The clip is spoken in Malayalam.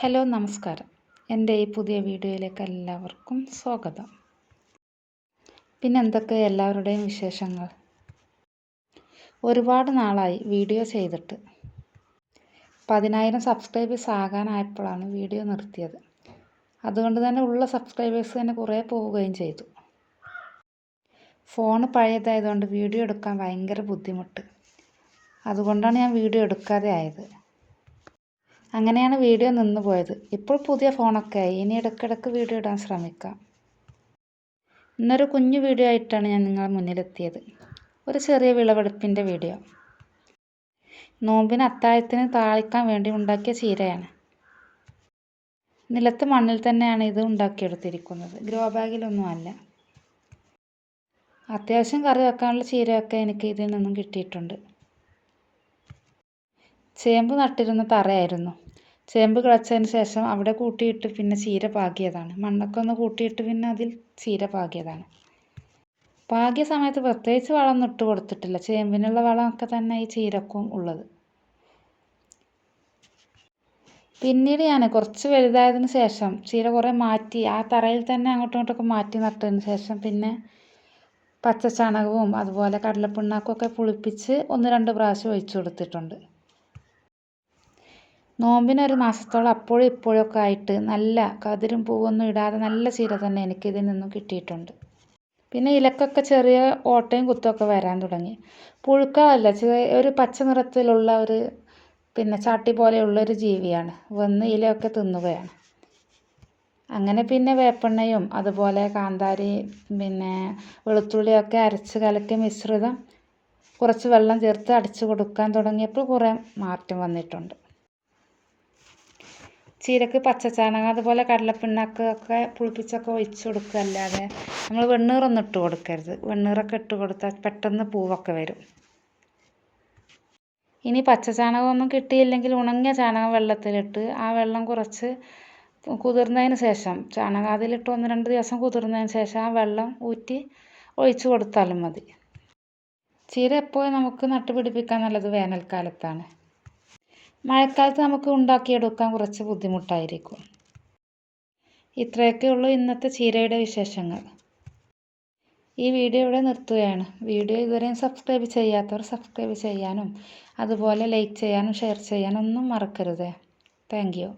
ഹലോ നമസ്കാരം. എൻ്റെ ഈ പുതിയ വീഡിയോയിലേക്ക് എല്ലാവർക്കും സ്വാഗതം. പിന്നെ എന്തൊക്കെ എല്ലാവരുടെയും വിശേഷങ്ങൾ? ഒരുപാട് നാളായി വീഡിയോ ചെയ്തിട്ട്. 10,000 സബ്സ്ക്രൈബേഴ്സ് ആകാനായപ്പോഴാണ് വീഡിയോ നിർത്തിയത്. അതുകൊണ്ട് തന്നെ ഉള്ള സബ്സ്ക്രൈബേഴ്സ് തന്നെ കുറേ പോവുകയും ചെയ്തു. ഫോൺ പഴയതായതുകൊണ്ട് വീഡിയോ എടുക്കാൻ ഭയങ്കര ബുദ്ധിമുട്ട്. അതുകൊണ്ടാണ് ഞാൻ വീഡിയോ എടുക്കാതെ ആയത്. അങ്ങനെയാണ് വീഡിയോ നിന്ന് പോയത്. ഇപ്പോൾ പുതിയ ഫോണൊക്കെ ആയി. ഇനി ഇടയ്ക്കിടയ്ക്ക് വീഡിയോ ഇടാൻ ശ്രമിക്കാം. ഇന്നൊരു കുഞ്ഞു വീഡിയോ ആയിട്ടാണ് ഞാൻ നിങ്ങളുടെ മുന്നിലെത്തിയത്. ഒരു ചെറിയ വിളവെടുപ്പിൻ്റെ വീഡിയോ. നോമ്പിന് അത്താഴത്തിന് താളിക്കാൻ വേണ്ടി ഉണ്ടാക്കിയ ചീരയാണ്. നിലത്ത് മണ്ണിൽ തന്നെയാണ് ഇത് ഉണ്ടാക്കിയെടുത്തിരിക്കുന്നത്. ഗ്രോ ബാഗിലൊന്നുമല്ല. അത്യാവശ്യം കറി വെക്കാനുള്ള ചീരയൊക്കെ എനിക്ക് ഇതിൽ നിന്നും കിട്ടിയിട്ടുണ്ട്. ചേമ്പ് നട്ടിരുന്ന തറയായിരുന്നു. ചേമ്പ് കിളച്ചതിന് ശേഷം അവിടെ കൂട്ടിയിട്ട് പിന്നെ ചീര പാകിയതാണ്. മണ്ണൊക്കെ ഒന്ന് കൂട്ടിയിട്ട് പിന്നെ അതിൽ ചീര പാകിയതാണ്. പാകിയ സമയത്ത് പ്രത്യേകിച്ച് വളമൊന്നും ഇട്ട് കൊടുത്തിട്ടില്ല. ചേമ്പിനുള്ള വളമൊക്കെ തന്നെ ഈ ചീരക്കും ഉള്ളത്. പിന്നീട് ഞാൻ കുറച്ച് വലുതായതിന് ശേഷം ചീര കുറേ മാറ്റി ആ തറയിൽ തന്നെ അങ്ങോട്ടും ഇങ്ങോട്ടൊക്കെ മാറ്റി നട്ടതിന് ശേഷം പിന്നെ പച്ചച്ചാണകവും അതുപോലെ കടലപ്പിണ്ണാക്കൊക്കെ പുളിപ്പിച്ച് 1-2 പ്രാവശ്യം ഒഴിച്ചു കൊടുത്തിട്ടുണ്ട്. നോമ്പിനൊരു മാസത്തോളം അപ്പോഴും ഇപ്പോഴൊക്കെ ആയിട്ട് നല്ല കതിരും പൂവൊന്നും ഇടാതെ നല്ല ചീര തന്നെ എനിക്കിതിൽ നിന്നും കിട്ടിയിട്ടുണ്ട്. പിന്നെ ഇലക്കൊക്കെ ചെറിയ ഓട്ടയും കുത്തൊക്കെ വരാൻ തുടങ്ങി. പുഴുക്കളല്ല, ഒരു പച്ച നിറത്തിലുള്ള ഒരു ചാട്ടി പോലെയുള്ളൊരു ജീവിയാണ് വന്ന് ഇലയൊക്കെ തിന്നുകയാണ്. അങ്ങനെ പിന്നെ വേപ്പെണ്ണയും അതുപോലെ കാന്താരി വെളുത്തുള്ളിയൊക്കെ അരച്ച് കലക്കിയ മിശ്രിതം കുറച്ച് വെള്ളം ചേർത്ത് അടിച്ചു കൊടുക്കാൻ തുടങ്ങിയപ്പോൾ കുറേ മാറ്റം വന്നിട്ടുണ്ട്. ചീരക്ക് പച്ചച്ചാണകം അതുപോലെ കടലപ്പിണ്ണാക്കൊക്കെ പുളിപ്പിച്ചൊക്കെ ഒഴിച്ചു കൊടുക്കുക അല്ലാതെ നമ്മൾ വെണ്ണീറൊന്നും ഇട്ട് കൊടുക്കരുത്. വെണ്ണീറൊക്കെ ഇട്ട് കൊടുത്താൽ പെട്ടെന്ന് പൂവൊക്കെ വരും. ഇനി പച്ചച്ചാണകമൊന്നും കിട്ടിയില്ലെങ്കിൽ ഉണങ്ങിയ ചാണകം വെള്ളത്തിലിട്ട് ആ വെള്ളം കുറച്ച് കുതിർന്നതിന് ശേഷം ചാണകം അതിലിട്ട് 1-2 ദിവസം കുതിർന്നതിന് ശേഷം ആ വെള്ളം ഊറ്റി ഒഴിച്ചു കൊടുത്താലും മതി. ചീര എപ്പോഴും നമുക്ക് നട്ടുപിടിപ്പിക്കാൻ നല്ലത് വേനൽക്കാലത്താണ്. മഴക്കാലത്ത് നമുക്ക് ഉണ്ടാക്കിയെടുക്കാൻ കുറച്ച് ബുദ്ധിമുട്ടായിരിക്കും. ഇത്രയൊക്കെ ഉള്ളൂ ഇന്നത്തെ ചീരയുടെ വിശേഷങ്ങൾ. ഈ വീഡിയോ ഇവിടെ നിർത്തുകയാണ്. വീഡിയോ ഇതുവരെയും സബ്സ്ക്രൈബ് ചെയ്യാത്തവർ സബ്സ്ക്രൈബ് ചെയ്യാനും അതുപോലെ ലൈക്ക് ചെയ്യാനും ഷെയർ ചെയ്യാനും ഒന്നും മറക്കരുത്. Thank you.